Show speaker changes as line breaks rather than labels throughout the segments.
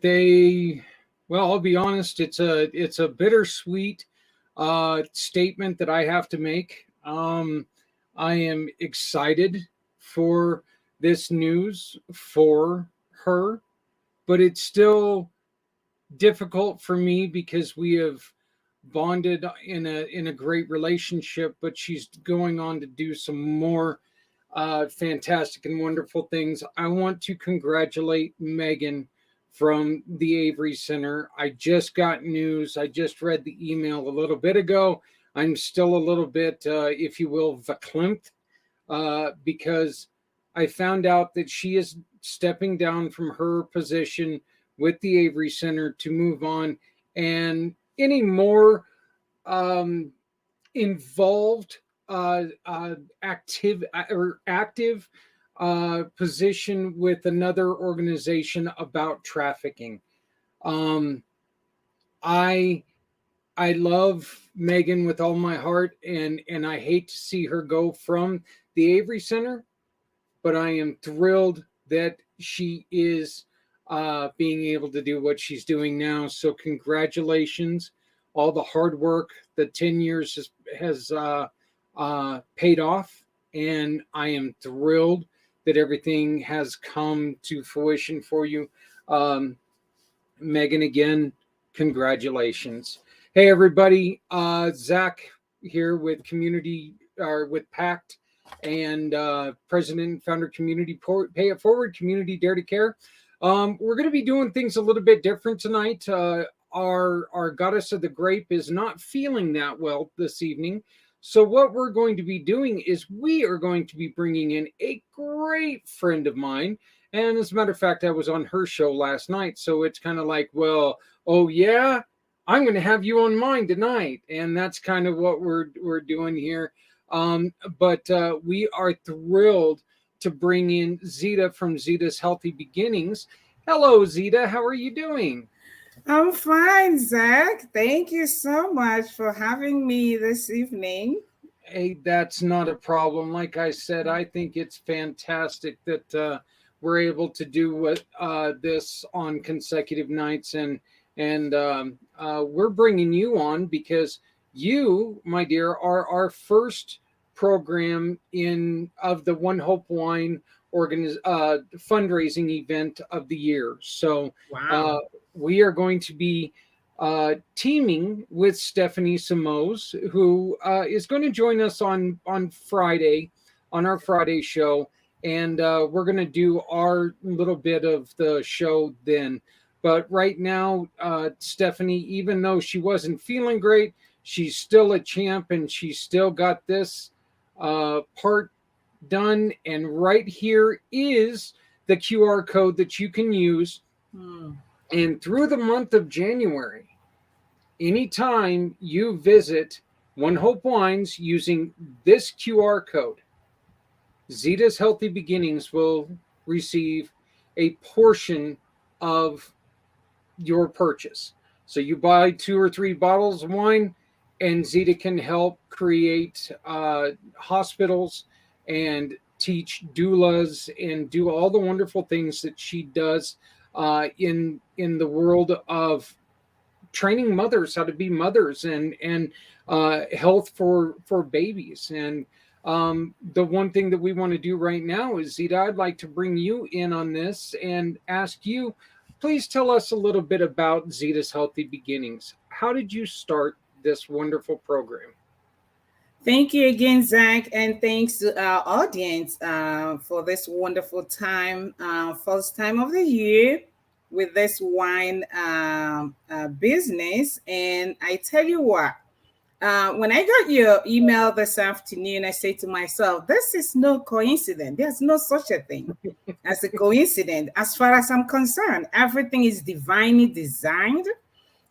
They, well, I'll be honest. It's a bittersweet statement that I have to make. I am excited for this news for her, but it's still difficult for me because we have bonded in a great relationship. But she's going on to do some more fantastic and wonderful things. I want to congratulate Megan from the Avery Center. I just got news. I just read the email a little bit ago. I'm still a little bit, if you will, verklempt, because I found out that she is stepping down from her position with the Avery Center to move on. And any more um, involved active position with another organization about trafficking. Um, I I love Megan with all my heart, and I hate to see her go from the Avery Center, but I am thrilled that she is being able to do what she's doing now. So congratulations! All the hard work, the 10 years has paid off, and I am thrilled that everything has come to fruition for you. Um, Megan, again, congratulations. Hey, everybody. Zach here with Community, or with PACT, and President and Founder Community Pay It Forward, Community Dare to Care. We're going to be doing things a little bit different tonight. Our goddess of the grape is not feeling that well this evening. So what we're going to be doing is we are going to be bringing in a great friend of mine. And as a matter of fact, I was on her show last night. So it's kind of like, well, oh yeah, I'm going to have you on mine tonight. And that's kind of what we're doing here. But we are thrilled to bring in Zita from Zita's Healthy Beginnings. Hello, Zita. How are you doing?
I'm fine, Zach. Thank you so much for having me this evening.
Hey, that's not a problem. Like I said, I think it's fantastic that we're able to do this on consecutive nights, and we're bringing you on because you, my dear, are our first program in of the One Hope Wine fundraising event of the year. So uh,
Wow.
we are going to be teaming with Stephanie Samos, who is going to join us on Friday, on our Friday show, and we're going to do our little bit of the show then. But right now, Stephanie, even though she wasn't feeling great, she's still a champ, and she's still got this part done. And right here is the QR code that you can use.
Hmm.
And through the month of January, anytime you visit One Hope Wines using this QR code, Zita's Healthy Beginnings will receive a portion of your purchase. So you buy 2 or 3 bottles of wine, and Zita can help create hospitals and teach doulas and do all the wonderful things that she does in the world of training mothers how to be mothers, and health for babies. And the one thing that we want to do right now is, Zita, I'd like to bring you in on this and ask you, please tell us a little bit about Zita's Healthy Beginnings. How did you start this wonderful program?
Thank you again, Zach, and thanks to our audience for this wonderful time, first time of the year with this wine business. And I tell you what, when I got your email this afternoon, I said to myself, this is no coincidence. There's no such a thing as a coincidence. As far as I'm concerned, everything is divinely designed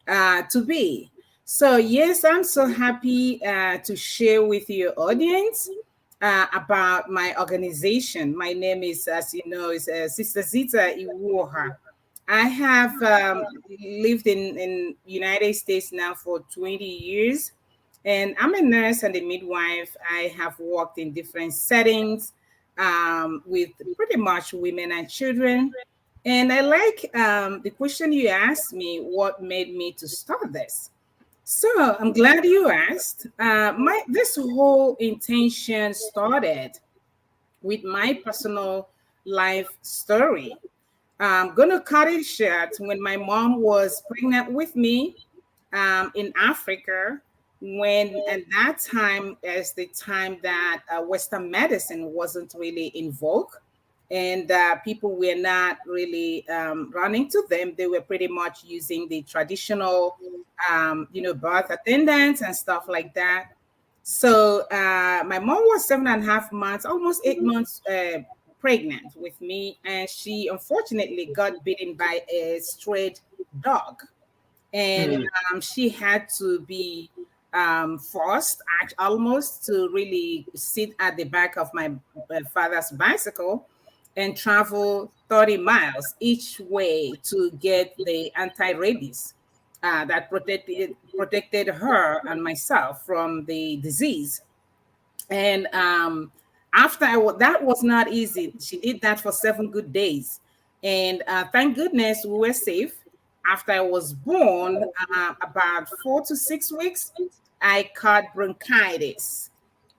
to be. So, yes, I'm so happy to share with your audience about my organization. My name is, as you know, is Sister Zita Iwoha. I have lived in United States now for 20 years, and I'm a nurse and a midwife. I have worked in different settings with pretty much women and children. And I like the question you asked me, what made me to start this? So I'm glad you asked. My this whole intention started with my personal life story. I'm gonna cut it short. When my mom was pregnant with me in Africa, when at that time is the time that Western medicine wasn't really in vogue, and people were not really running to them. They were pretty much using the traditional, birth attendants and stuff like that. So my mom was 7.5 months, almost 8 months pregnant with me, and she unfortunately got bitten by a strayed dog, and
Mm.
she had to be forced almost to really sit at the back of my father's bicycle and travel 30 miles each way to get the anti-rabies that protected her and myself from the disease. And after that was not easy. She did that for 7 good days, and thank goodness we were safe. After I was born, about 4 to 6 weeks, I caught bronchitis,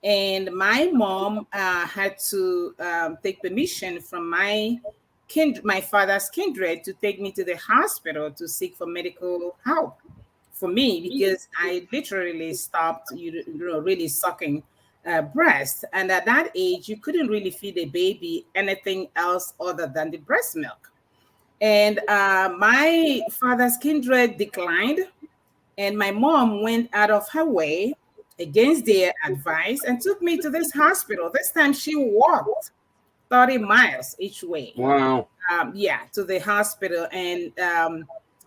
and my mom had to take permission from my father's kindred to take me to the hospital to seek for medical help for me, because I literally stopped, really sucking breast. And at that age, you couldn't really feed a baby anything else other than the breast milk. And my father's kindred declined, and my mom went out of her way against their advice and took me to this hospital. This time she walked 30 miles each way,
Wow.
to the hospital, and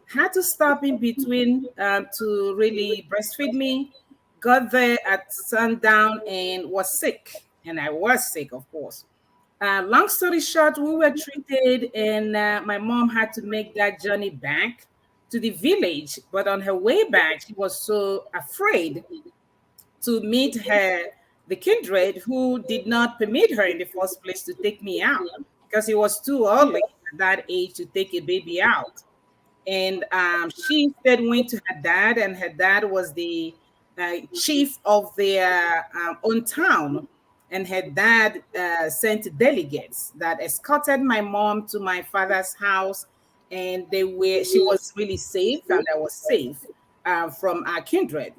had to stop in between to really breastfeed me. Got there at sundown and was sick, and I was sick, of course. Long story short, we were treated, and my mom had to make that journey back to the village. But on her way back, she was so afraid to meet the kindred who did not permit her in the first place to take me out, because it was too early at that age to take a baby out. And she instead went to her dad, and her dad was the chief of their own town. And her dad sent delegates that escorted my mom to my father's house, and she was really safe, and I was safe from our kindred.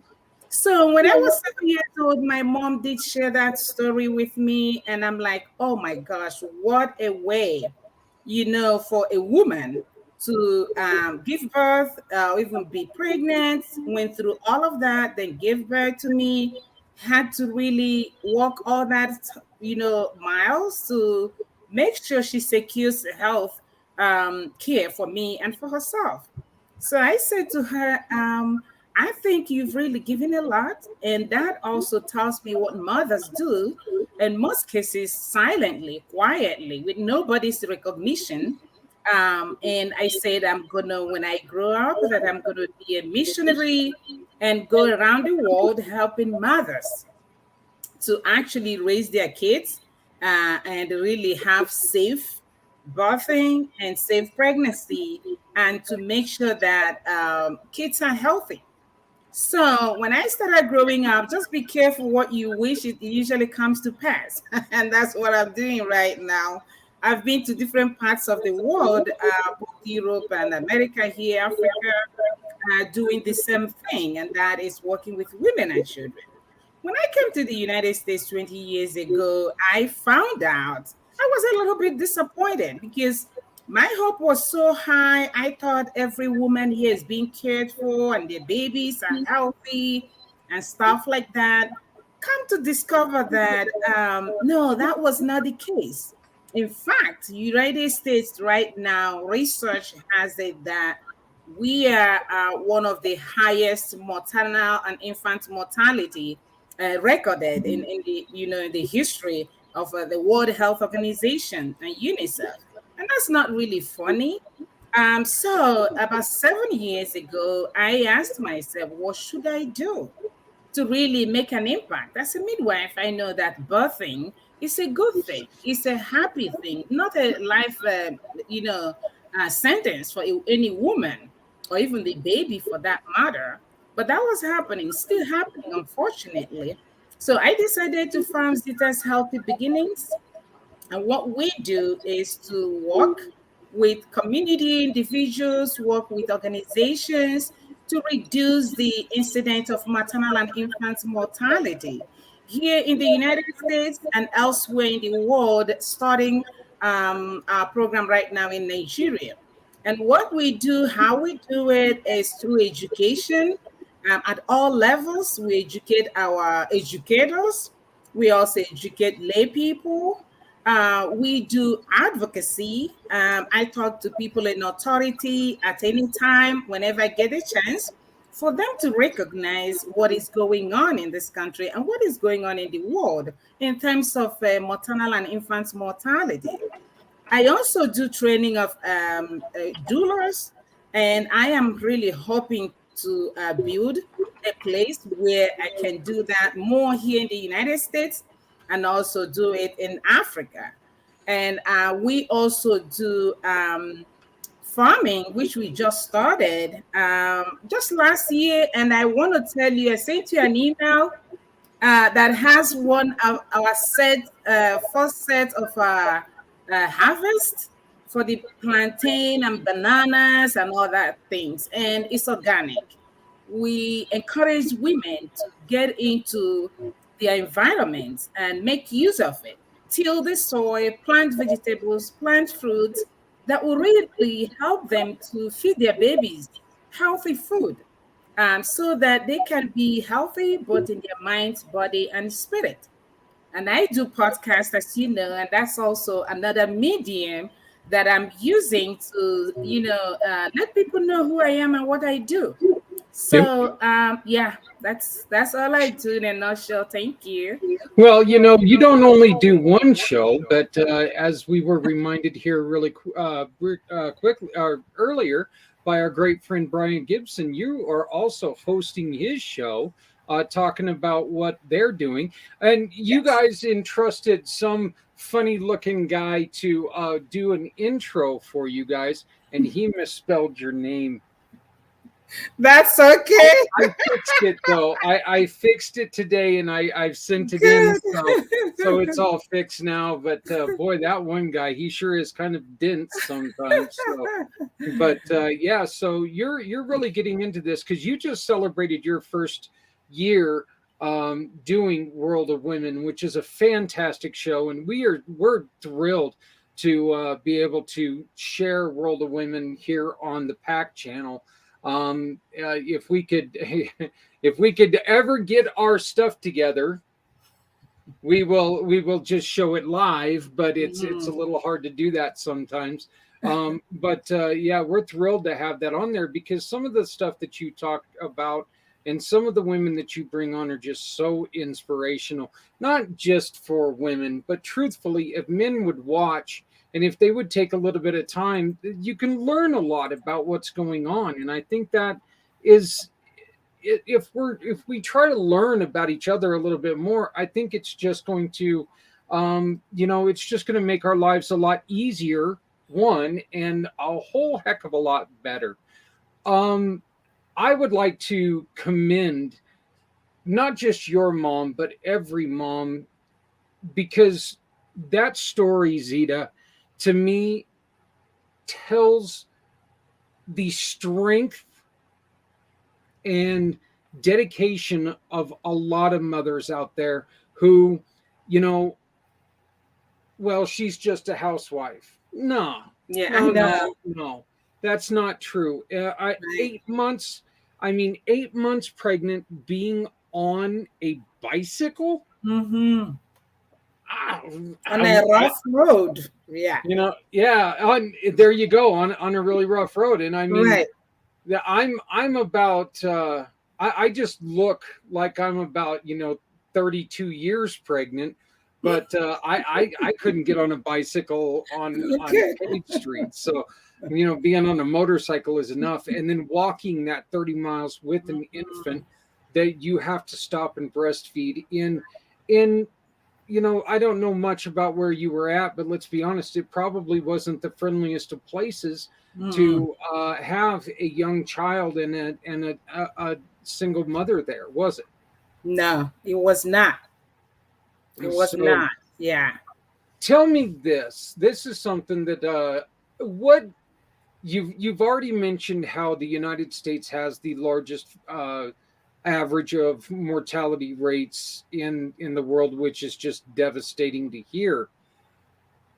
So when I was 7 years old, my mom did share that story with me, and I'm like, oh my gosh, what a way, for a woman to give birth, even be pregnant, went through all of that, then give birth to me, had to really walk all that, miles to make sure she secures health care for me and for herself. So I said to her, I think you've really given a lot. And that also tells me what mothers do, in most cases, silently, quietly, with nobody's recognition. And I said, when I grow up, that I'm going to be a missionary and go around the world helping mothers to actually raise their kids and really have safe birthing and safe pregnancy, and to make sure that kids are healthy. So when I started growing up, just be careful what you wish, it usually comes to pass. And that's what I'm doing right now. I've been to different parts of the world, both Europe and America, here, Africa, doing the same thing, and that is working with women and children. When I came to the United States 20 years ago, I found out I was a little bit disappointed, because my hope was so high. I thought every woman here is being cared for and their babies are healthy and stuff like that. Come to discover that no, that was not the case. In fact, United States right now, research has it that we are one of the highest maternal and infant mortality recorded in the history of the World Health Organization and UNICEF, and that's not really funny. So about 7 years ago, I asked myself, what should I do to really make an impact? As a midwife, I know that birthing is a good thing. It's a happy thing, not a life, sentence for any woman or even the baby for that matter. But that was happening, still happening, unfortunately. So I decided to found Zita's Healthy Beginnings. And what we do is to work with community individuals, work with organizations to reduce the incidence of maternal and infant mortality here in the United States and elsewhere in the world, starting our program right now in Nigeria. And what we do, how we do it is through education at all levels. We educate our educators, we also educate lay people, we do advocacy. I talk to people in authority at any time, whenever I get a chance, for them to recognize what is going on in this country and what is going on in the world in terms of maternal and infant mortality. I also do training of doulas, and I am really hoping to build a place where I can do that more here in the United States and also do it in Africa. And we also do farming, which we just started just last year. And I want to tell you, I sent you an email that has one of our first set of harvest for the plantain and bananas and all that things, and it's organic. We encourage women to get into their environment and make use of it. Till the soil, plant vegetables, plant fruits that will really help them to feed their babies healthy food, so that they can be healthy both in their mind, body, and spirit. And I do podcasts, as you know, and that's also another medium that I'm using to, let people know who I am and what I do.
Yep.
So, yeah, that's all I do in a nutshell. Thank you.
Well, you don't only do one show, but as we were reminded here quickly earlier by our great friend Brian Gibson, you are also hosting his show, talking about what they're doing, and you
Yes.
guys entrusted some funny-looking guy to do an intro for you guys, and he misspelled your name.
That's okay.
I fixed it though. I fixed it today and I've sent it in,
Good.
so it's all fixed now. But boy, that one guy, he sure is kind of dense sometimes. So, but yeah, so you're really getting into this because you just celebrated your first year doing World of Women, which is a fantastic show, and we're thrilled to be able to share World of Women here on the Pack channel. If we could if we could ever get our stuff together, we will just show it live, but it's a
Mhm.
little hard to do that sometimes. But yeah, we're thrilled to have that on there because some of the stuff that you talk about and some of the women that you bring on are just so inspirational, not just for women, but truthfully, if men would watch and if they would take a little bit of time, you can learn a lot about what's going on. And I think that is, if we try to learn about each other a little bit more, I think it's just going to, it's just going to make our lives a lot easier, one, and a whole heck of a lot better. um I would like to commend not just your mom, but every mom, because that story, Zita, to me tells the strength and dedication of a lot of mothers out there who, you know, well, she's just a housewife. No,
Yeah, I
no,
know.
no, no. That's not true.
Right.
8 months, I mean, 8 months pregnant, being on a bicycle.
Mm-hmm.
I,
On a
I,
rough road. Yeah.
yeah, there you go, on a really rough road. And I mean,
Right.
I'm about I just look like I'm about 32 years pregnant, but I couldn't get on a bicycle
You
on
could.
paved streets. So being on a motorcycle is enough, and then walking that 30 miles with an
Mhm.
infant that you have to stop and breastfeed in I don't know much about where you were at, but let's be honest, it probably wasn't the friendliest of places
Mm-mm.
to have a young child and a single mother there, was it?
No, it was not. It was
So
not. Yeah.
tell me this. This is something that what you've already mentioned how the United States has the largest average of mortality rates in the world, which is just devastating to hear.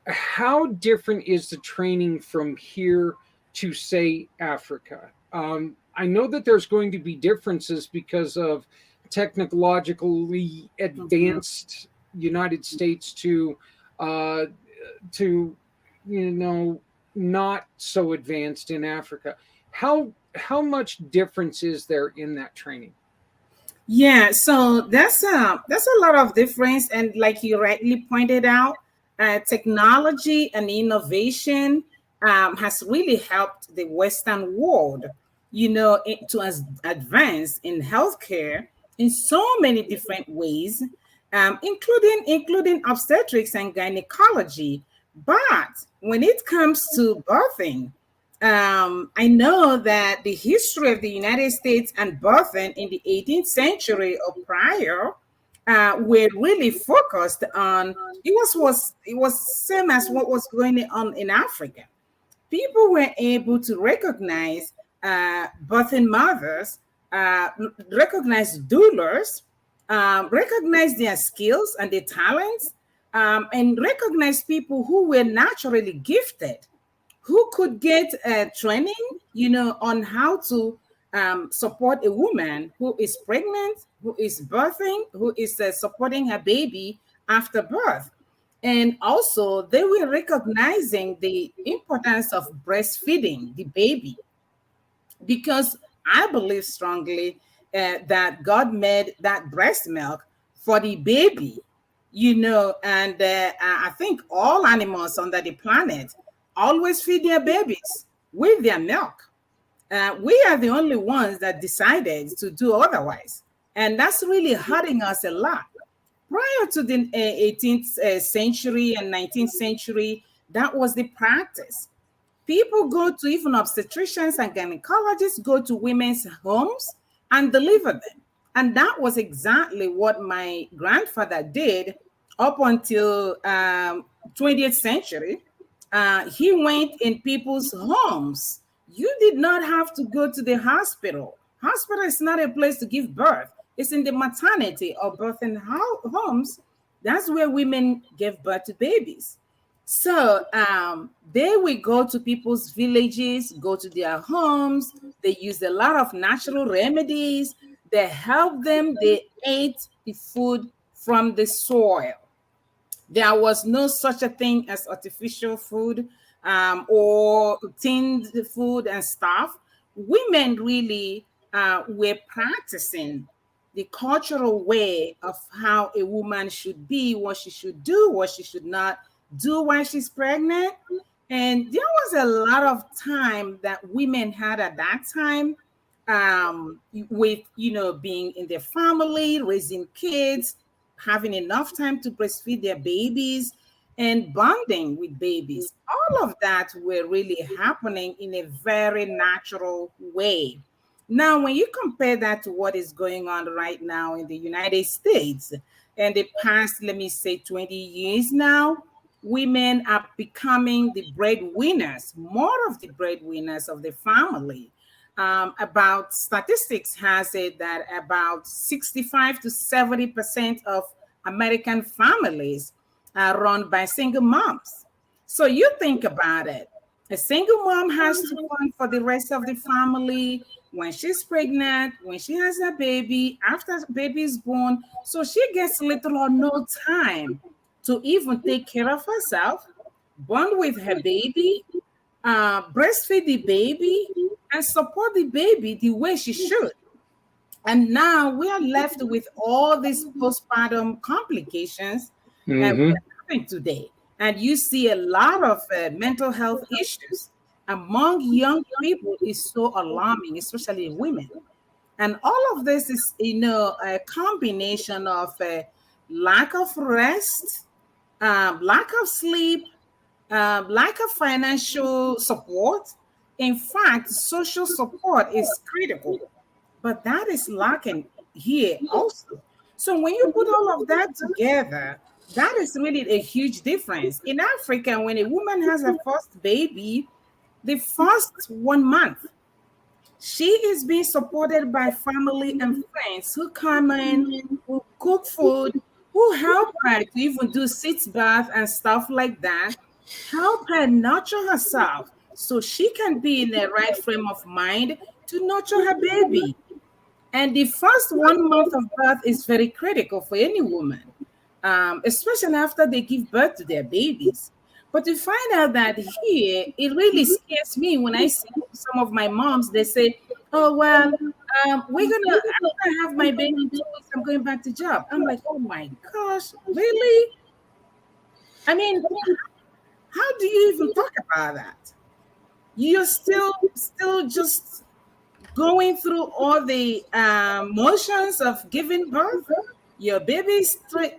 How different is the training from here to say Africa? I know that there's going to be differences because of technologically
Mhm.
advanced United States uh, to not so advanced in Africa. How much difference is there in that training?
Yeah, so that's a lot of difference, and like you rightly pointed out, technology and innovation has really helped the Western world, advance in healthcare in so many different ways, including obstetrics and gynecology. But when it comes to birthing, I know that the history of the United States and birthing in the 18th century or prior were really focused on it was same as what was going on in Africa. People were able to recognize birthing mothers, recognize doulas, recognize their skills and their talents, and recognize people who were naturally gifted, who could get training, on how to support a woman who is pregnant, who is birthing, who is supporting her baby after birth. And also, they were recognizing the importance of breastfeeding the baby, because I believe strongly that God made that breast milk for the baby, and I think all animals on the planet always feed their babies with their milk. We are the only ones that decided to do otherwise. And that's really hurting us a lot. Prior to the 18th century and 19th century, that was the practice. People go to, even obstetricians and gynecologists go to women's homes and deliver them. And that was exactly what my grandfather did up until 20th century. He went in people's homes. You did not have to go to the hospital. Hospital is not a place to give birth. It's in the maternity or birthing homes. That's where women give birth to babies. So they will go to people's villages, go to their homes. They use a lot of natural remedies. They help them. They ate the food from the soil. There was no such a thing as artificial food or tinned food and stuff. Women really were practicing the cultural way of how a woman should be, what she should do, what she should not do when she's pregnant. And there was a lot of time that women had at that time, with being in their family, raising kids, having enough time to breastfeed their babies, and bonding with babies. All of that were really happening in a very natural way. Now, when you compare that to what is going on right now in the United States, and the past, let me say, 20 years now, women are becoming the breadwinners, more of the breadwinners of the family. About statistics has it that about 65 to 70% of American families are run by single moms. So you think about it. A single mom has to fund for the rest of the family when she's pregnant, when she has a baby, after the baby is born. So she gets little or no time to even take care of herself, bond with her baby, breastfeed the baby, and support the baby the way she should. And now we are left with all these postpartum complications we
Mm-hmm.
are having today. And you see a lot of mental health issues among young people is so alarming, especially women. And all of this is, a combination of lack of rest, lack of sleep, lack of financial support. In fact, social support is critical, but that is lacking here also. So when you put all of that together, that is really a huge difference. In Africa, when a woman has her first baby, the first 1 month, she is being supported by family and friends who come in, who cook food, who help her to even do sitz bath and stuff like that, help her nurture herself so she can be in the right frame of mind to nurture her baby. And the first 1 month of birth is very critical for any woman, especially after they give birth to their babies. But to find out that here, it really scares me when I see some of my moms, they say, oh, well, after I have my baby in 2 weeks, I'm going back to job. I'm like, oh my gosh, really? I mean, how do you even talk about that? You're still just going through all the motions of giving birth. Your baby's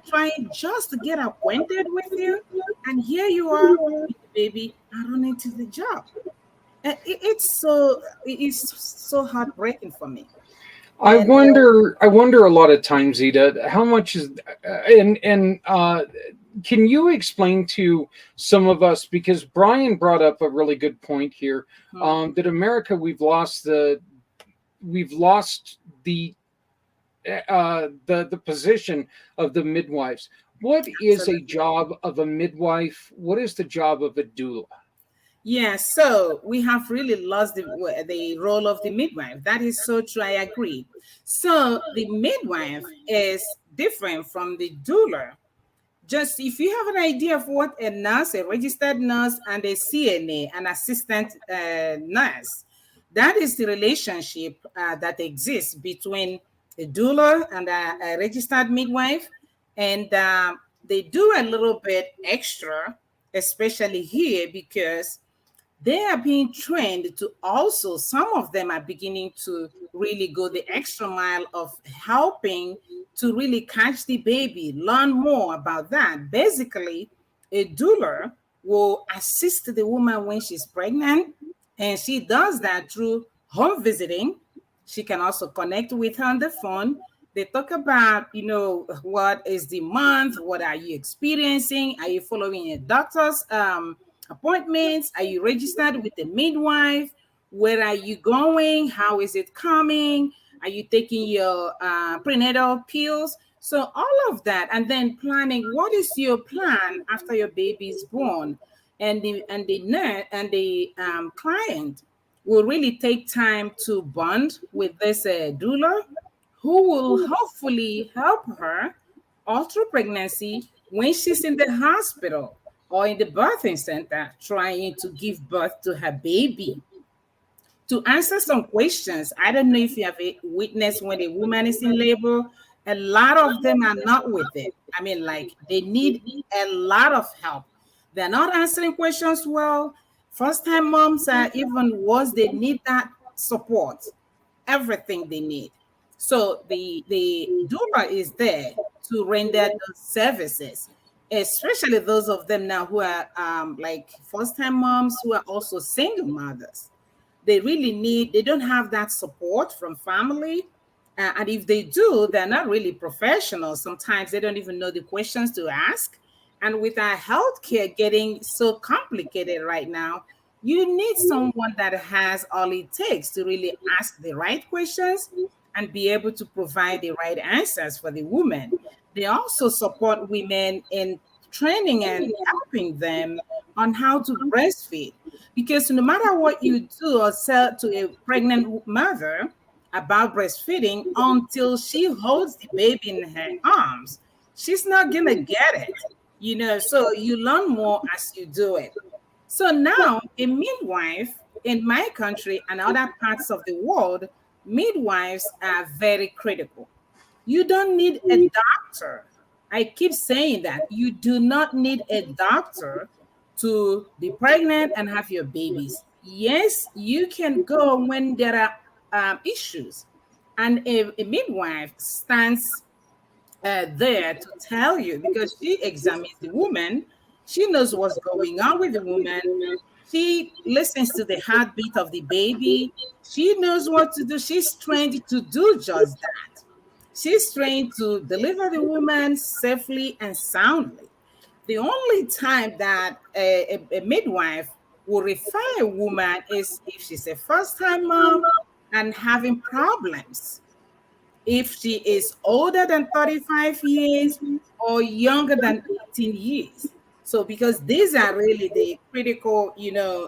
trying just to get acquainted with you, and here you are with the baby and running to the job. And it's so heartbreaking for me. And
I wonder a lot of times, Zita, how much is and can you explain to some of us, because Brian brought up a really good point here, that America, we've lost the position of the midwives. What is a
absolutely.
job of a midwife? What is the job of a doula?
Yeah, so we have really lost the role of the midwife. That is so true. I agree. So the midwife is different from the doula. Just if you have an idea of what a nurse, a registered nurse, and a CNA, an assistant nurse, that is the relationship that exists between a doula and a registered midwife. And they do a little bit extra, especially here, because they are being trained to also, some of them are beginning to really go the extra mile of helping to really catch the baby, learn more about that. Basically, a doula will assist the woman when she's pregnant, and she does that through home visiting. She can also connect with her on the phone. They talk about, what is the month, what are you experiencing, are you following a doctor's appointments, are you registered with the midwife, where are you going, how is it coming, are you taking your prenatal pills? So all of that, and then planning what is your plan after your baby is born. And the nurse and the client will really take time to bond with this doula, who will hopefully help her all through pregnancy when she's in the hospital or in the birthing center trying to give birth to her baby. To answer some questions, I don't know if you have witnessed when a woman is in labor, a lot of them are not with it. I mean, like they need a lot of help. They're not answering questions well. First time moms are even worse, they need that support, everything they need. So the doula is there to render those services, especially those of them now who are like first time moms who are also single mothers. They don't have that support from family. And if they do, they're not really professionals. Sometimes they don't even know the questions to ask. And with our healthcare getting so complicated right now, you need someone that has all it takes to really ask the right questions and be able to provide the right answers for the woman. They also support women in training and helping them on how to breastfeed. Because no matter what you do or say to a pregnant mother about breastfeeding, until she holds the baby in her arms, she's not going to get it. So you learn more as you do it. So now, a midwife in my country and other parts of the world, midwives are very critical. You don't need a doctor. I keep saying that you do not need a doctor to be pregnant and have your babies. Yes, you can go when there are issues, and a midwife stands there to tell you, because she examines the woman. She knows what's going on with the woman. She listens to the heartbeat of the baby. She knows what to do. She's trained to do just that. She's trained to deliver the woman safely and soundly. The only time that a midwife will refer a woman is if she's a first time mom and having problems, if she is older than 35 years or younger than 18 years. So, because these are really the critical,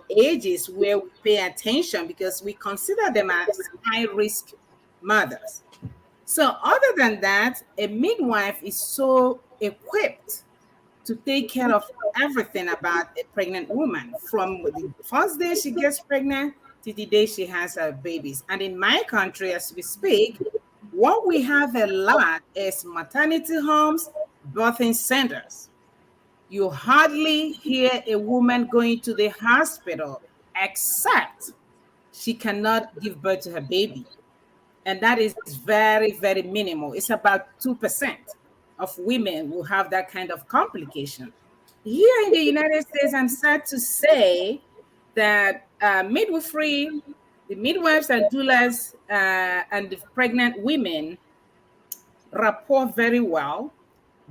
ages where we pay attention, because we consider them as high risk mothers. So, other than that, a midwife is so equipped to take care of everything about a pregnant woman from the first day she gets pregnant to the day she has her babies. And in my country, as we speak, what we have a lot is maternity homes, birthing centers. You hardly hear a woman going to the hospital except she cannot give birth to her baby. And that is very, very minimal. It's about 2% of women will have that kind of complication. Here in the United States, I'm sad to say that midwifery, the midwives and doulas and the pregnant women rapport very well.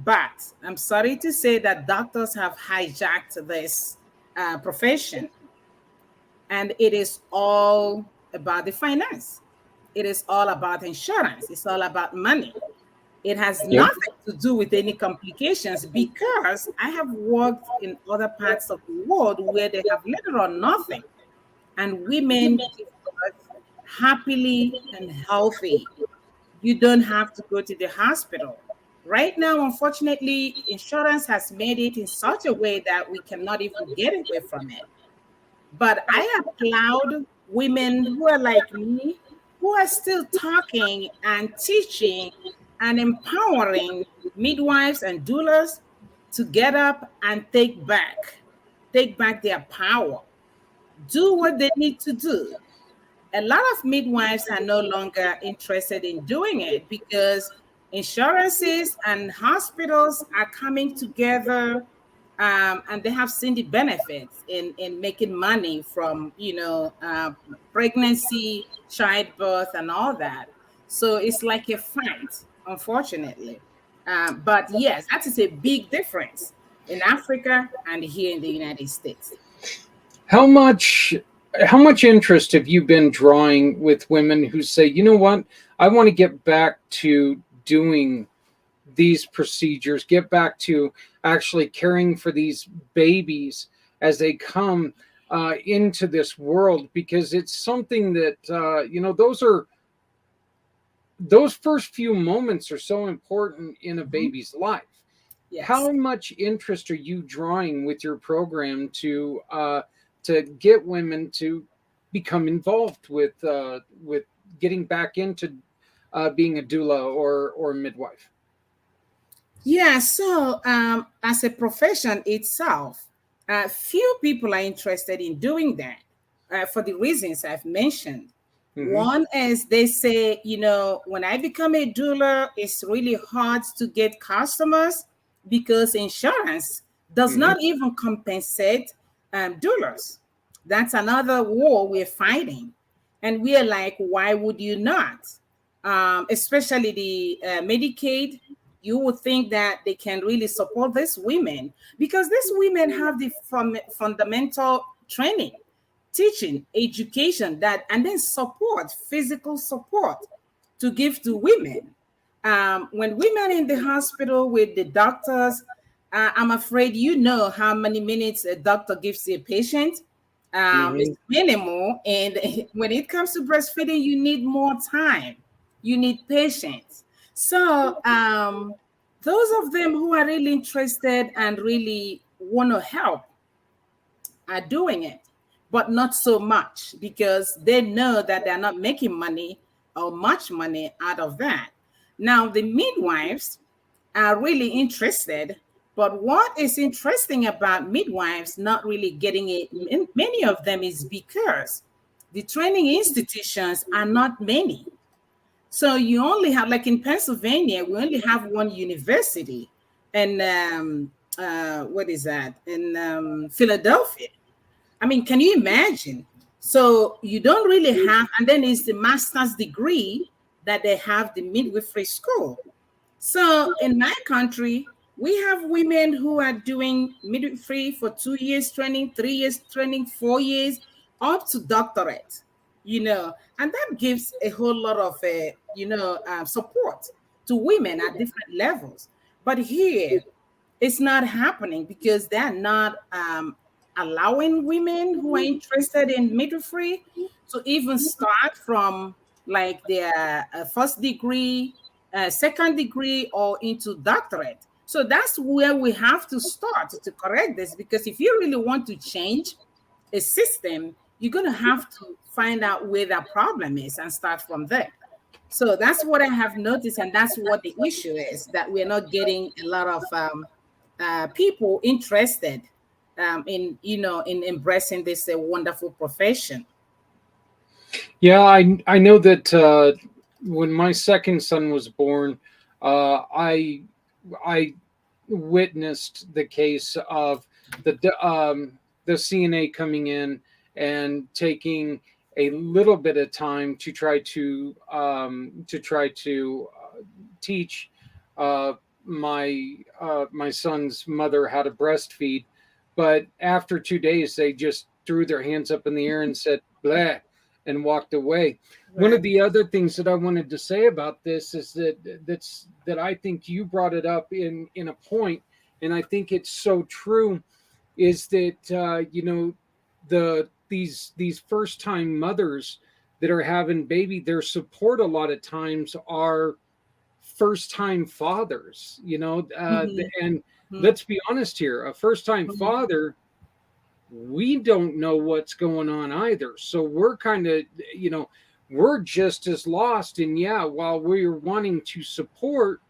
But I'm sorry to say that doctors have hijacked this profession. And it is all about the finance. It is all about insurance. It's all about money. It has
Yep.
nothing to do with any complications, because I have worked in other parts of the world where they have little or nothing, and women give birth happily and healthy. You don't have to go to the hospital. Right now, unfortunately, insurance has made it in such a way that we cannot even get away from it. But I applaud women who are like me, who are still talking and teaching and empowering midwives and doulas to get up and take back their power, do what they need to do. A lot of midwives are no longer interested in doing it because insurances and hospitals are coming together, and they have seen the benefits in making money from pregnancy, childbirth, and all that. So it's like a fight, unfortunately. But yes, that is a big difference in Africa and here in the United States.
How much how much interest have you been drawing with women who say, you know what, I want to get back to doing these procedures, get back to actually caring for these babies as they come into this world, because it's something that those first few moments are so important in a
Mhm.
baby's life.
Yes.
How much interest are you drawing with your program to get women to become involved with getting back into being a doula or midwife?
Yeah, so as a profession itself, few people are interested in doing that for the reasons I've mentioned.
Hmm.
One is they say, when I become a doula, it's really hard to get customers because insurance does
Hmm.
not even compensate doulas. That's another war we're fighting. And we are like, why would you not? Especially the Medicaid, you would think that they can really support these women because these women have the fundamental training, teaching, education, that, and then support, physical support to give to women. When women in the hospital with the doctors, I'm afraid you know how many minutes a doctor gives a patient.
Hmm.
It's minimal, and when it comes to breastfeeding, you need more time. You need patience. So those of them who are really interested and really want to help are doing it, but not so much because they know that they're not making money or much money out of that. Now, the midwives are really interested, but what is interesting about midwives not really getting it, many of them, is because the training institutions are not many. So you only have, like in Pennsylvania, we only have one university, and what is that, in Philadelphia. I mean, can you imagine? So you don't really have, and then it's the master's degree that they have the midwifery school. So in my country, we have women who are doing midwifery for 2 years training, 3 years training, 4 years, up to doctorate, and that gives a whole lot of, support to women at different levels. But here, it's not happening because they're not allowing women who are interested in midwifery to even start from like their first degree, second degree, or into doctorate. So that's where we have to start to correct this, because if you really want to change a system, you're going to have to find out where the problem is and start from there. So that's what I have noticed, and that's what the issue is, that we're not getting a lot of people interested in embracing this wonderful profession.
Yeah, I know that when my second son was born, I witnessed the case of the CNA coming in and taking a little bit of time to teach uh, my son's mother how to breastfeed, but after 2 days they just threw their hands up in the air and said "bleh" and walked away. One of
Right.
the other things that I wanted to say about this is that I think you brought it up in a point, and I think it's so true. Is that these first time mothers that are having baby, their support a lot of times are first time fathers.
Mhm,
And
mhm,
let's be honest here, a first time
mhm.
father, we don't know what's going on either. So we're kind of, you know, we're just as lost. And yeah, while we're wanting to support,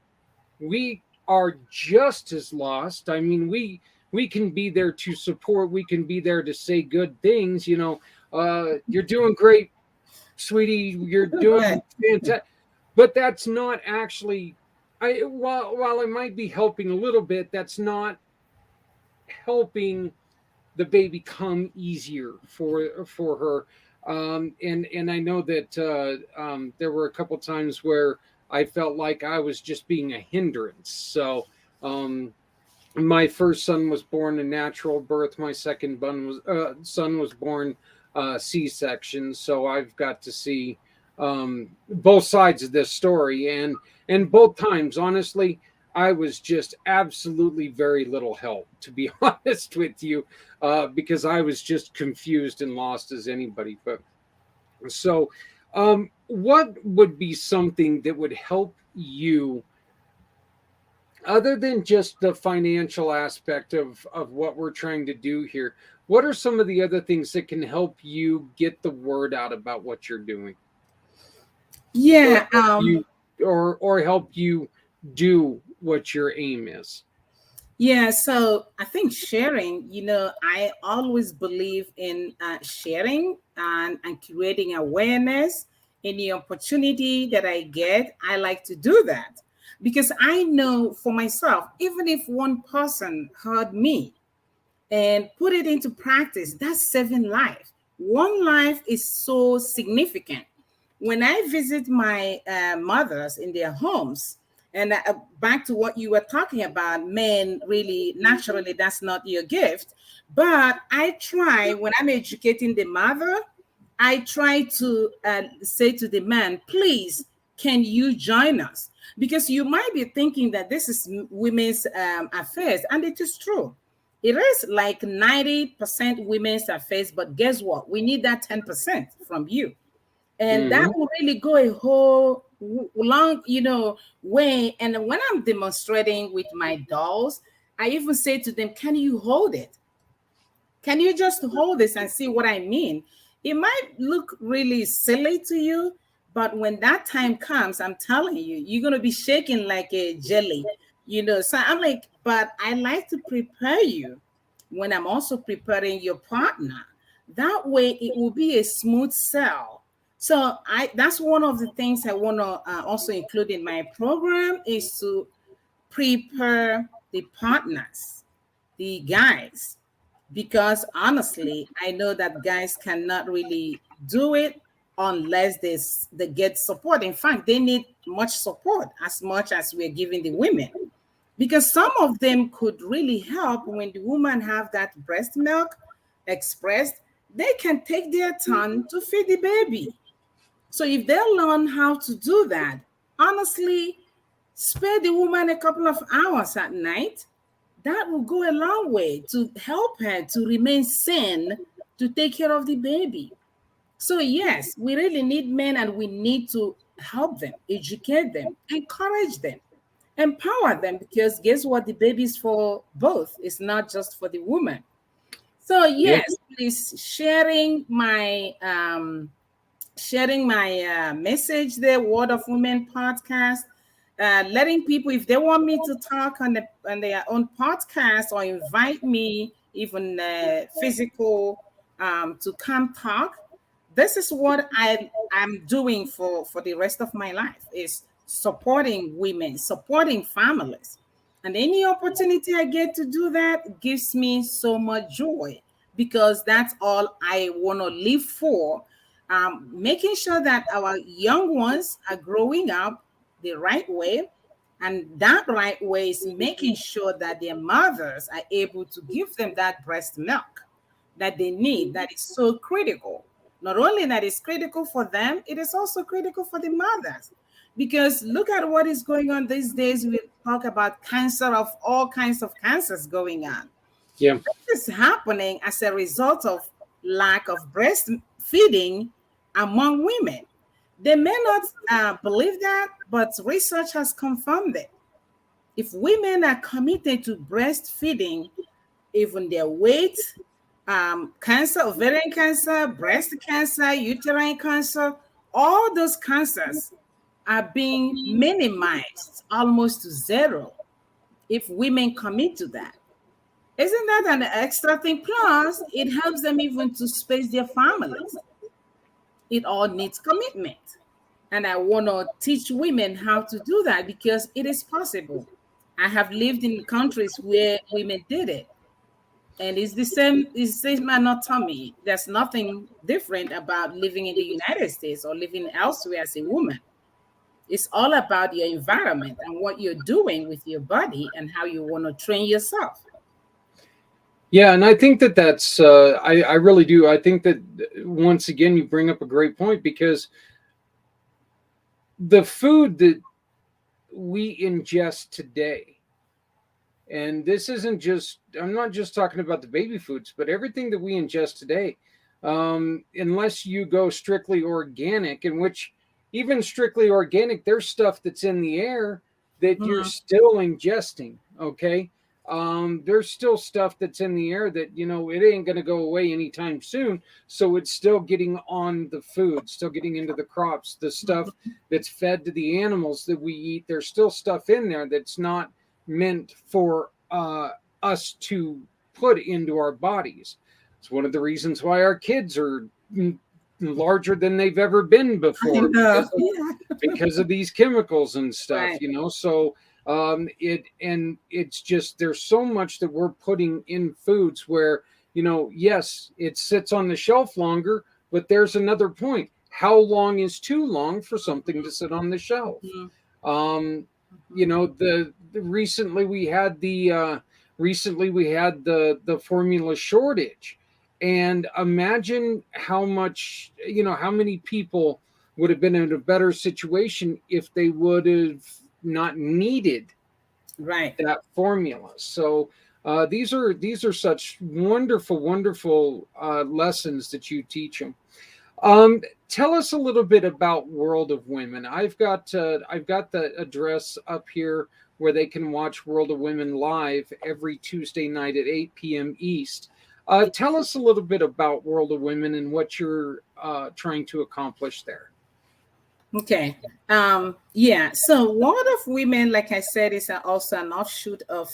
we are just as lost. I mean, we can be there to support, we can be there to say good things, you're doing great, sweetie, you're doing
Right.
fantastic. But that's not actually, while it might be helping a little bit, that's not helping the baby come easier for her. And I know that there were a couple times where I felt like I was just being a hindrance. So um, my first son was born a natural birth. My second son was born C-section. So I've got to see both sides of this story, and both times, honestly, I was just absolutely very little help, to be honest with you, because I was just confused and lost as anybody. But so, what would be something that would help you, other than just the financial aspect of what we're trying to do here? What are some of the other things that can help you get the word out about what you're doing, or
Yeah.
help you, or help you do what your aim is?
Yeah, so I think sharing, I always believe in sharing and creating awareness. Any opportunity that I get, I like to do that, because I know for myself, even if one person heard me and put it into practice, that's saving life. One life is so significant. When I visit my mothers in their homes, and back to what you were talking about, men really naturally that's not your gift. But I try, when I'm educating the mother, I try to say to the man, please, can you join us? Because you might be thinking that this is women's affairs, and it is true. It is like 90% women's affairs, but guess what? We need that 10% from you. And that
Hmm.
will really go a whole long, way. And when I'm demonstrating with my dolls, I even say to them, can you hold it? Can you just hold this and see what I mean? It might look really silly to you, but when that time comes, I'm telling you, you're going to be shaking like a jelly, So I'm like, but I like to prepare you when I'm also preparing your partner. That way, it will be a smooth sell. So that's one of the things I want to also include in my program is to prepare the partners, the guys, because honestly, I know that guys cannot really do it unless they get support. In fact, they need much support as much as we're giving the women, because some of them could really help when the woman have that breast milk expressed. They can take their turn to feed the baby. So if they learn how to do that, honestly, spare the woman a couple of hours at night, that will go a long way to help her to remain sane to take care of the baby. So, yes, we really need men and we need to help them, educate them, encourage them, empower them, because guess what? The baby is for both, it's not just for the woman. So,
Yeah.
yes, please sharing my message there, Word of Women podcast, letting people, if they want me to talk on their own podcast or invite me even physical to come talk, this is what I'm doing for the rest of my life, is supporting women, supporting families. And any opportunity I get to do that gives me so much joy, because that's all I want to live for. Making sure that our young ones are growing up the right way. And that right way is making sure that their mothers are able to give them that breast milk that they need, that is so critical. Not only that is critical for them, it is also critical for the mothers. Because look at what is going on these days. We talk about cancer, of all kinds of cancers going on.
Yeah.
This is happening as a result of lack of breastfeeding among women. They may not believe that, but research has confirmed it. If women are committed to breastfeeding, even their weight, cancer, ovarian cancer, breast cancer, uterine cancer, all those cancers are being minimized almost to zero if women commit to that. Isn't that an extra thing? Plus, it helps them even to space their families. It all needs commitment. And I want to teach women how to do that because it is possible. I have lived in countries where women did it. And it's the same anatomy. There's nothing different about living in the United States or living elsewhere as a woman. It's all about your environment and what you're doing with your body and how you want to train yourself.
Yeah, and I think that that's I really do. I think that once again you bring up a great point because the food that we ingest today, and this isn't just I'm not just talking about the baby foods, but everything that we ingest today, unless you go strictly organic, in which even strictly organic, there's stuff that's in the air that you're
Mhm.
still ingesting. Okay. There's still stuff that's in the air that it ain't going to go away anytime soon, so it's still getting on the food, still getting into the crops, the stuff that's fed to the animals that we eat. There's still stuff in there that's not meant for us to put into our bodies. It's one of the reasons why our kids are larger than they've ever been
I
before
know.
because of
Yeah.
these chemicals and stuff,
Right.
so it's just there's so much that we're putting in foods where yes, it sits on the shelf longer, but there's another point: how long is too long for something to sit on the shelf?
Mhm.
um
Mhm.
the recently we had the formula shortage, and imagine how much how many people would have been in a better situation if they would have not needed
Right.
that formula. So these are such wonderful lessons that you teach them. Tell us a little bit about World of Women. I've got the address up here where they can watch World of Women live every Tuesday night at 8 p.m. East. Tell us a little bit about World of Women and what you're trying to accomplish there.
Okay. Yeah. So World of Women, like I said, is also an offshoot of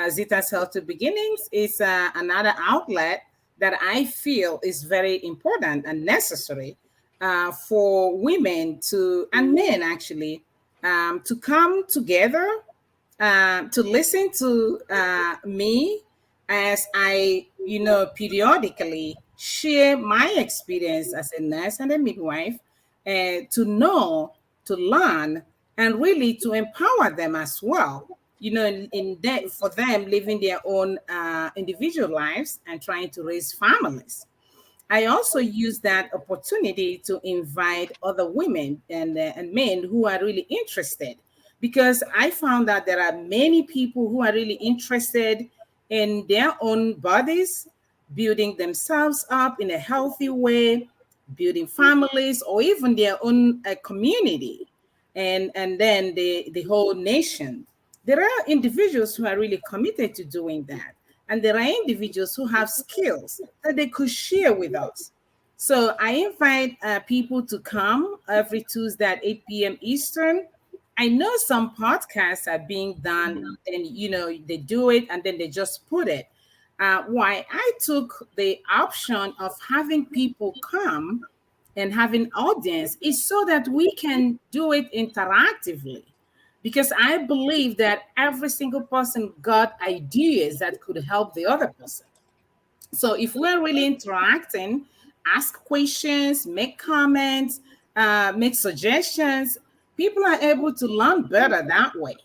Zita's Healthy Beginnings. It's another outlet that I feel is very important and necessary for women to and men actually to come together to listen to me as I, periodically share my experience as a nurse and a midwife, and to know, to learn, and really to empower them as well. In that for them living their own individual lives and trying to raise families. I also use that opportunity to invite other women and men who are really interested, because I found that there are many people who are really interested in their own bodies, building themselves up in a healthy way, building families, or even their own community, and then the whole nation. There are individuals who are really committed to doing that. And there are individuals who have skills that they could share with us. So I invite people to come every Tuesday at 8 p.m. Eastern. I know some podcasts are being done, and they do it and then they just put it. Why I took the option of having people come and having audience is so that we can do it interactively, because I believe that every single person got ideas that could help the other person. So if we're really interacting, ask questions, make comments, make suggestions, people are able to learn better that way.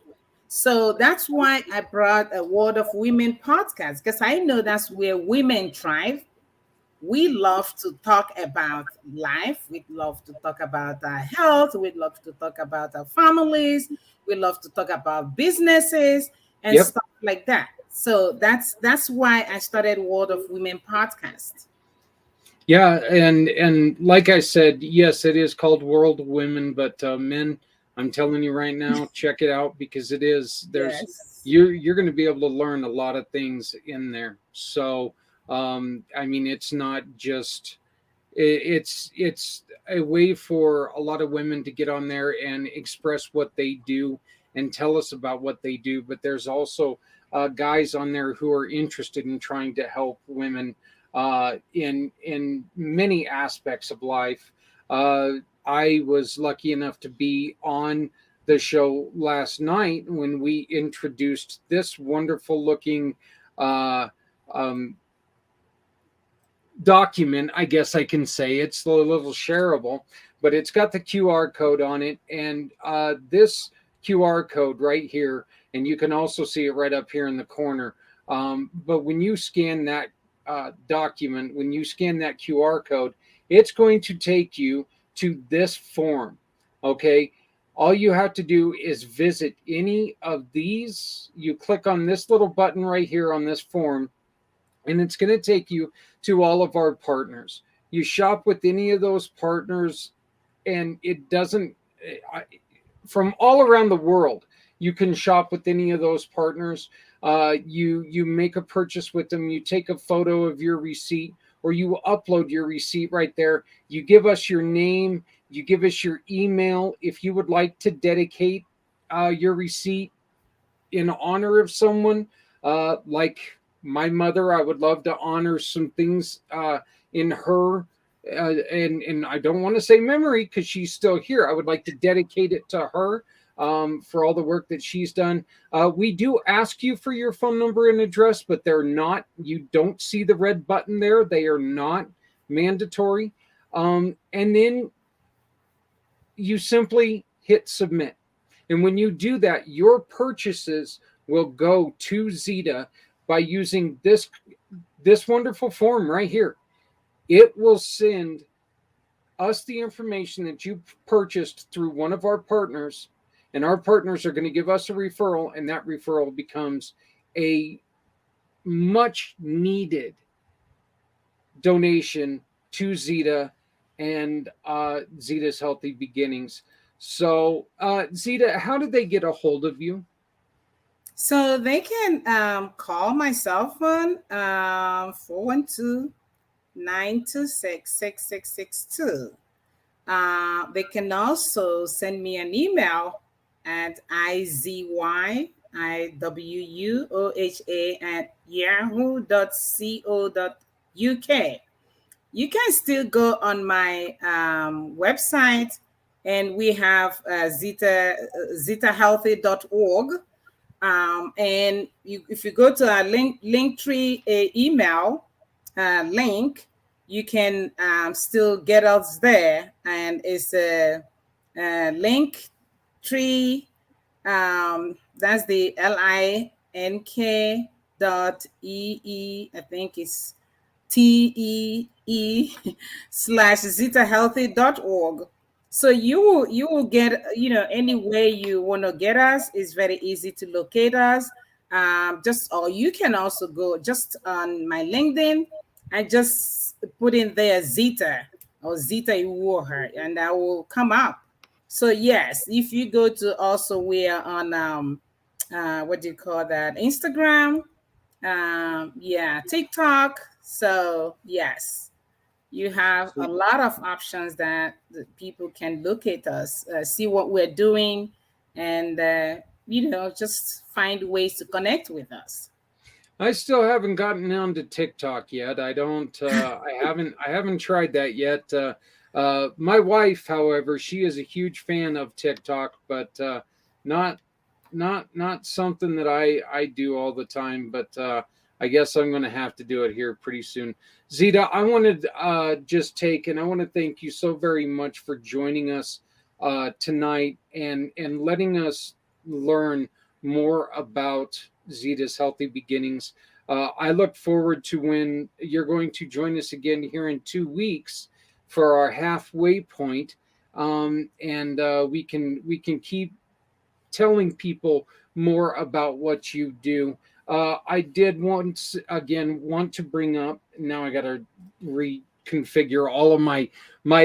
So that's why I brought a Word of Women podcast, because I know that's where women thrive. We love to talk about life. We love to talk about our health. We love to talk about our families. We love to talk about businesses and
Yep.
stuff like that. So that's why I started World of Women podcast.
Yeah, and like I said, yes, it is called World of Women, but men, I'm telling you right now, check it out because it is. There's
Yes.
you're going to be able to learn a lot of things in there. So, I mean, it's not just it's a way for a lot of women to get on there and express what they do and tell us about what they do. But there's also guys on there who are interested in trying to help women in many aspects of life. Uh, I was lucky enough to be on the show last night when we introduced this wonderful looking uh, um, document, I guess I can say. It's a little shareable, but it's got the QR code on it. And this QR code right here, and you can also see it right up here in the corner. But when you scan that document, when you scan that QR code, it's going to take you to this form. Okay. All you have to do is visit any of these. You click on this little button right here on this form, and it's going to take you to all of our partners. You shop with any of those partners, and it doesn't, from all around the world, you can shop with any of those partners. You make a purchase with them, you take a photo of your receipt, or you upload your receipt right there. You give us your name, you give us your email if you would like to dedicate your receipt in honor of someone, like my mother. I would love to honor some things in her, and I don't want to say memory because she's still here. I would like to dedicate it to her for all the work that she's done. We do ask you for your phone number and address, but they're not. You don't see the red button there. They are not mandatory. And then you simply hit submit. And when you do that, your purchases will go to Zita by using this wonderful form right here. It will send us the information that you purchased through one of our partners, and our partners are going to give us a referral, and that referral becomes a much needed donation to Zita and Zita's Healthy Beginnings. So, Zita, how did they get a hold of you?
So they can call my cell phone 412 They can also send me an email at izyiwuoha at yahoo.co.uk. you can still go on my website, and we have zitahealthy.org. And if you go to our link tree email link, you can still get us there, and it's a link tree. That's the link.ee. I think it's TEE/ZitaHealthy.org. So you will get, any way you want to get us is very easy to locate us. Just, or you can also go just on my LinkedIn and just put in there Zita or Zita Iwuoha, and I will come up. So yes, if you go to, also we're on what do you call that, Instagram, yeah, TikTok. So yes, you have a lot of options that the people can look at us, see what we're doing, and just find ways to connect with us.
I still haven't gotten on to TikTok yet. I don't. I haven't tried that yet. My wife, however, she is a huge fan of TikTok, but not not something that I do all the time. But I guess I'm going to have to do it here pretty soon. Zita, I wanted just take and I want to thank you so very much for joining us tonight and letting us learn more about Zita's Healthy Beginnings. I look forward to when you're going to join us again here in 2 weeks for our halfway point, and we can keep telling people more about what you do. I did once again want to bring up. Now I got to reconfigure all of my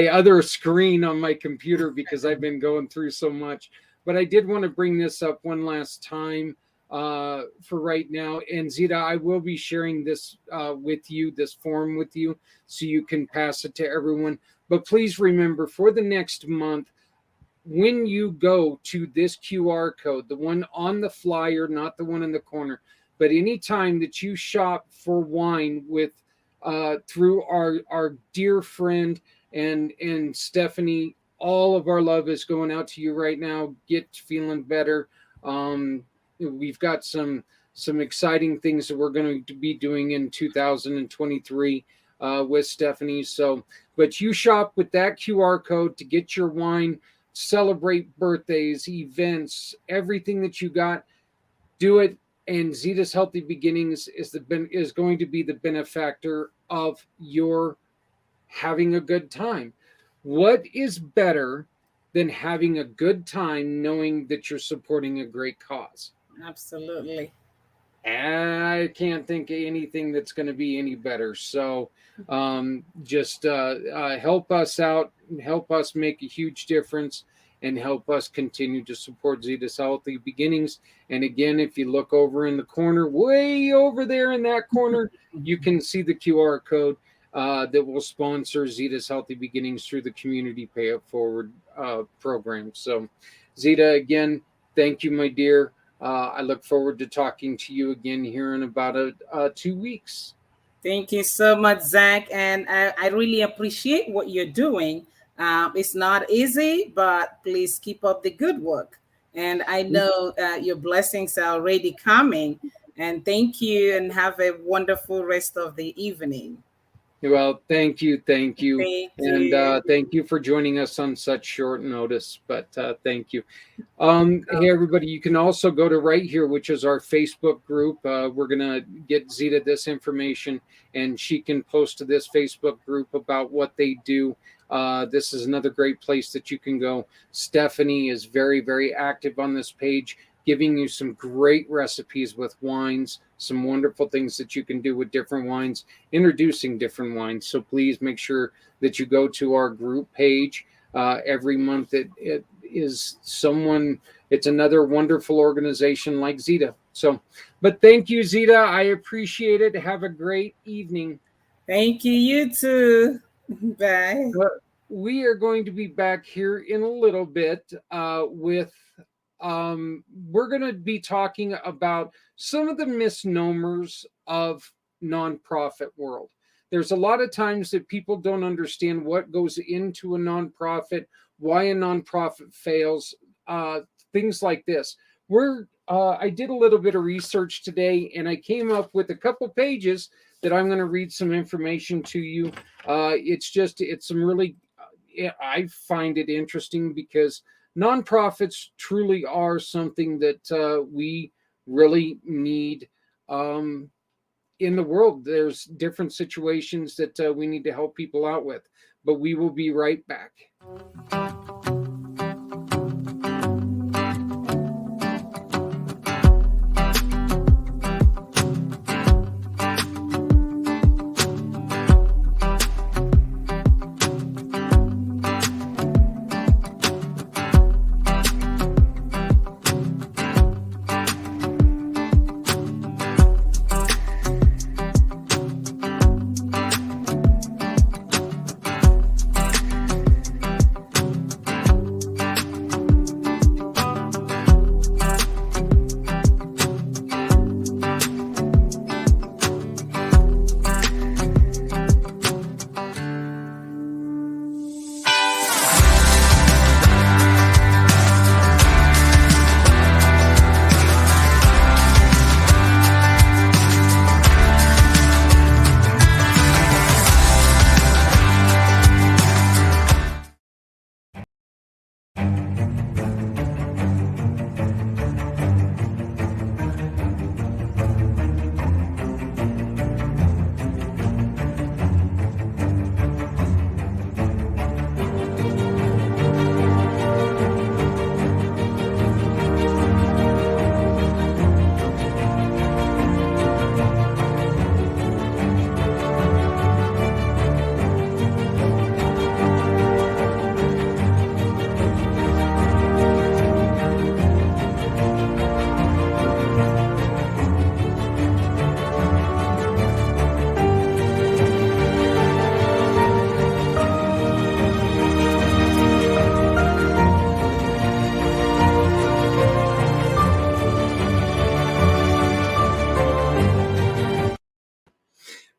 other screen on my computer because I've been going through so much. But I did want to bring this up one last time for right now. And Zita, I will be sharing this with you, this form with you, so you can pass it to everyone. But please remember, for the next month, when you go to this QR code, the one on the flyer, not the one in the corner, but anytime that you shop for wine with through our dear friend and Stephanie, all of our love is going out to you right now. Get feeling better. We've got some exciting things that we're going to be doing in 2023 with Stephanie. So, but you shop with that QR code to get your wine, celebrate birthdays, events, everything that you got. Do it, and Zita's Healthy Beginnings is going to be the benefactor of your having a good time. What is better than having a good time knowing that you're supporting a great cause?
Absolutely.
I can't think of anything that's going to be any better. So just help us out, help us make a huge difference, and help us continue to support Zita's Healthy Beginnings. And again, if you look over in the corner, way over there in that corner, you can see the QR code that will sponsor Zita's Healthy Beginnings through the Community Pay It Forward program. So, Zita, again, thank you, my dear. I look forward to talking to you again here in about 2 weeks.
Thank you so much, Zach. And I really appreciate what you're doing. It's not easy, but please keep up the good work. And I know your blessings are already coming. And thank you, and have a wonderful rest of the evening.
Well, thank you,
Thank
and
you.
thank you for joining us on such short notice. But thank you. Hey,
Um,
everybody, you can also go to right here, which is our Facebook group. We're going to get Zita this information, and she can post to this Facebook group about what they do. This is another great place that you can go. Stephanie is very, very active on this page, giving you some great recipes with wines, some wonderful things that you can do with different wines, introducing different wines. So please make sure that you go to our group page every month. It is someone, it's another wonderful organization like Zita. So, but thank you, Zita. I appreciate it. Have a great evening.
Thank you. You too. Bye.
Uh, we are going to be back here in a little bit with we're going to be talking about some of the misnomers of nonprofit world. There's a lot of times that people don't understand what goes into a nonprofit, why a nonprofit fails, things like this. I did a little bit of research today, and I came up with a couple pages that I'm going to read some information to you. It's some really, I find it interesting because nonprofits truly are something that we really need. In the world, there's different situations that we need to help people out with, but we will be right back.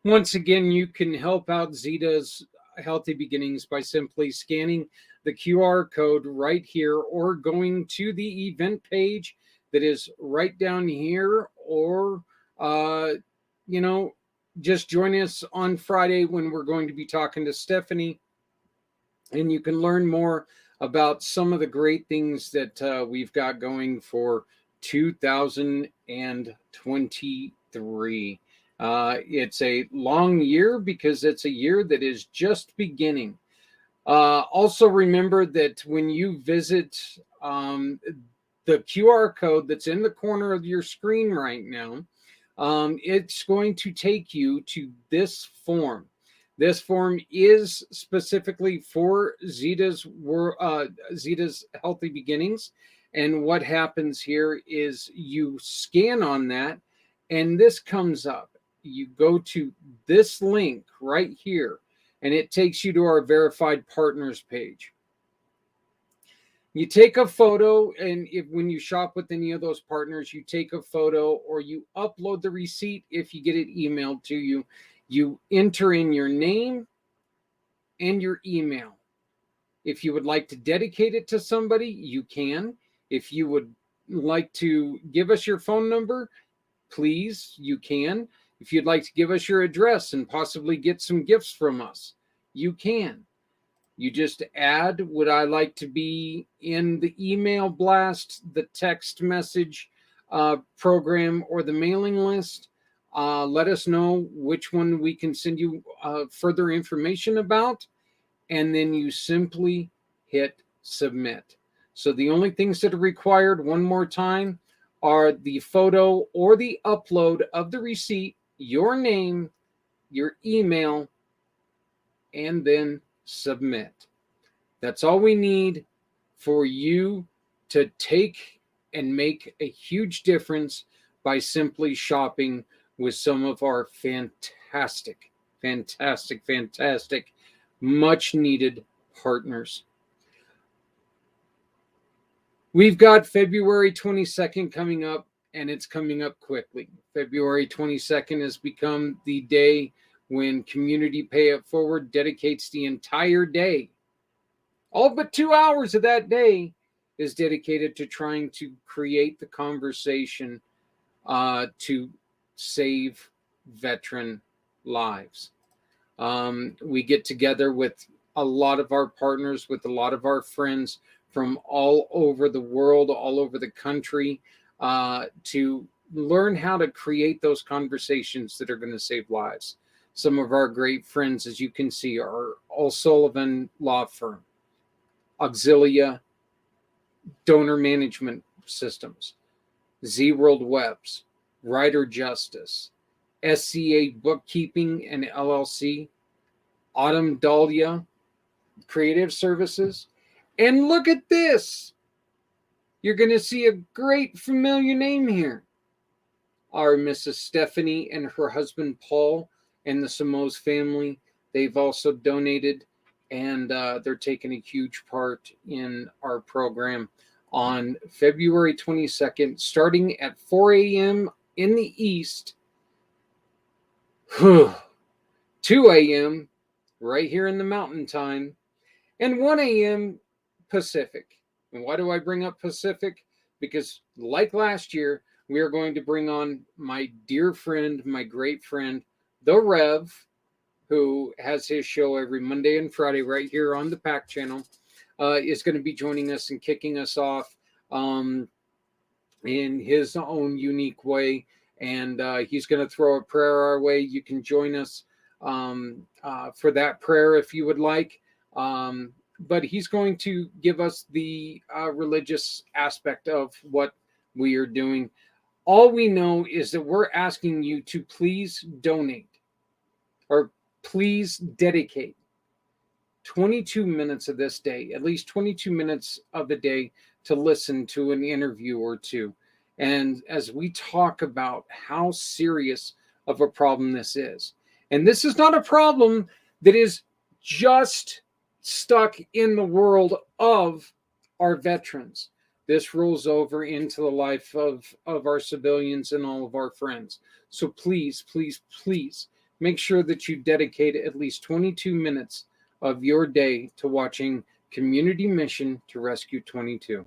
Once again, you can help out Zita's Healthy Beginnings by simply scanning the QR code right here or going to the event page that is right down here, or, you know, just join us on Friday when we're going to be talking to Stephanie, and you can learn more about some of the great things that we've got going for 2023. It's a long year because it's a year that is just beginning. Also, remember that when you visit the QR code that's in the corner of your screen right now, it's going to take you to this form. This form is specifically for Zita's Healthy Beginnings. And what happens here is you scan on that, and this comes up. You go to this link right here, and it takes you to our verified partners page. You take a photo, and when you shop with any of those partners, you take a photo or you upload the receipt if you get it emailed to you. You enter in your name and your email. If you would like to dedicate it to somebody, you can. If you would like to give us your phone number, please, you can. If you'd like to give us your address and possibly get some gifts from us, you can. You just add, would I like to be in the email blast, the text message program, or the mailing list? Let us know which one we can send you further information about, and then you simply hit submit. So the only things that are required, one more time, are the photo or the upload of the receipt, your name, your email, and then submit. That's all we need for you to take and make a huge difference by simply shopping with some of our fantastic, much needed partners. We've got February 22nd coming up, and it's coming up quickly. February 22nd has become the day when Community Pay It Forward dedicates the entire day. All but 2 hours of that day is dedicated to trying to create the conversation to save veteran lives. We get together with a lot of our partners, with a lot of our friends from all over the world, all over the country, to learn how to create those conversations that are going to save lives. Some of our great friends, as you can see, are O'Sullivan Law Firm, Auxilia Donor Management Systems, Z World Webs, Rider Justice, SCA Bookkeeping and LLC, Autumn Dahlia Creative Services. And look at this. You're going to see a great familiar name here. Our Mrs. Stephanie and her husband Paul and the Samos family. They've also donated, and they're taking a huge part in our program on February 22nd, starting at 4 a.m. in the East, 2 a.m. right here in the Mountain Time, and 1 a.m. Pacific. And why do I bring up Pacific? Because like last year, we are going to bring on my dear friend, my great friend, The Rev, who has his show every Monday and Friday right here on the PAC channel, is going to be joining us and kicking us off in his own unique way. And he's going to throw a prayer our way. You can join us for that prayer if you would like. But he's going to give us the religious aspect of what we are doing. All we know is that we're asking you to please donate or please dedicate 22 minutes of this day, at least 22 minutes of the day, to listen to an interview or two. And as we talk about how serious of a problem this is, and this is not a problem that is just stuck in the world of our veterans. This rolls over into the life of our civilians and all of our friends. So please, please, please make sure that you dedicate at least 22 minutes of your day to watching Community Mission to Rescue 22.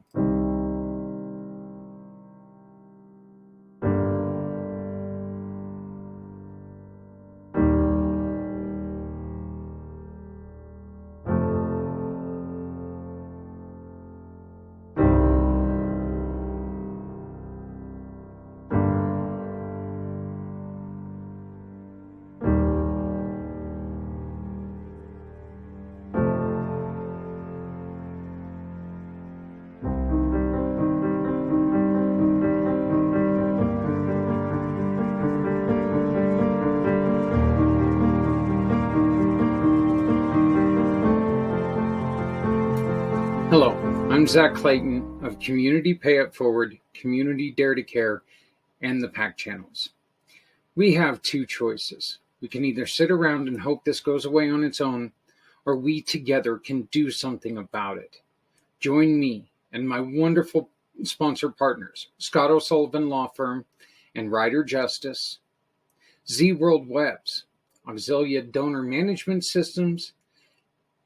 Hello, I'm Zach Clayton of Community Pay It Forward, Community Dare to Care, and the PAC channels. We have two choices. We can either sit around and hope this goes away on its own, or we together can do something about it. Join me and my wonderful sponsor partners, Scott O'Sullivan Law Firm and Rider Justice, Z World Webs, Auxilia Donor Management Systems,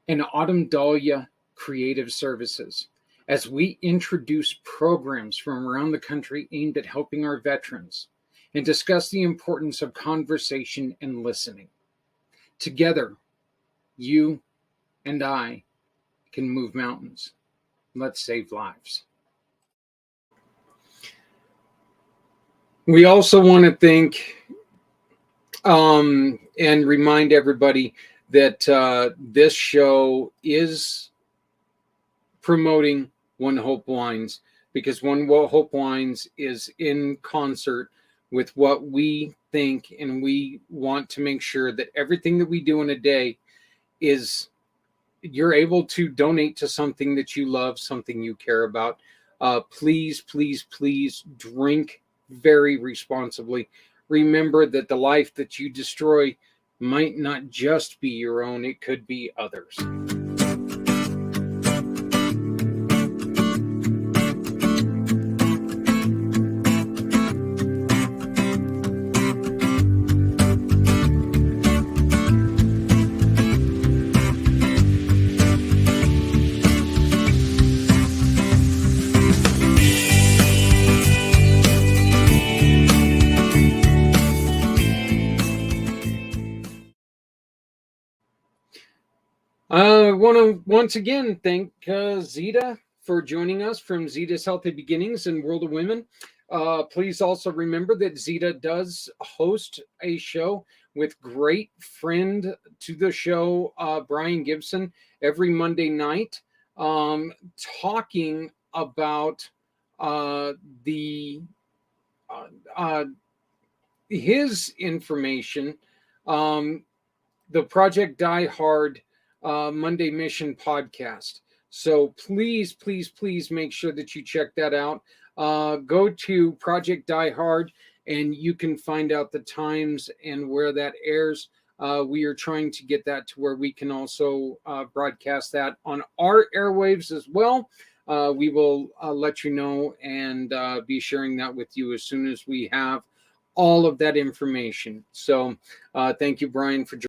and Autumn Dahlia Creative Services, as we introduce programs from around the country aimed at helping our veterans and discuss the importance of conversation and listening. Together, you and I can move mountains. Let's save lives. We also want to thank and remind everybody that this show is promoting One Hope Wines, because One Hope Wines is in concert with what we think, and we want to make sure that everything that we do in a day is you're able to donate to something that you love, something you care about. Please, please, please drink very responsibly. Remember that the life that you destroy might not just be your own, it could be others. I want to once again thank Zita for joining us from Zita's Healthy Beginnings and World of Women. Please also remember that Zita does host a show with great friend to the show, Brian Gibson, every Monday night, talking about the uh, uh, his information, um, the Project Die Hard Monday Mission podcast. So please, please, please make sure that you check that out. Go to Project Die Hard and you can find out the times and where that airs. We are trying to get that to where we can also broadcast that on our airwaves as well. We will let you know and be sharing that with you as soon as we have all of that information. So thank you, Brian, for joining.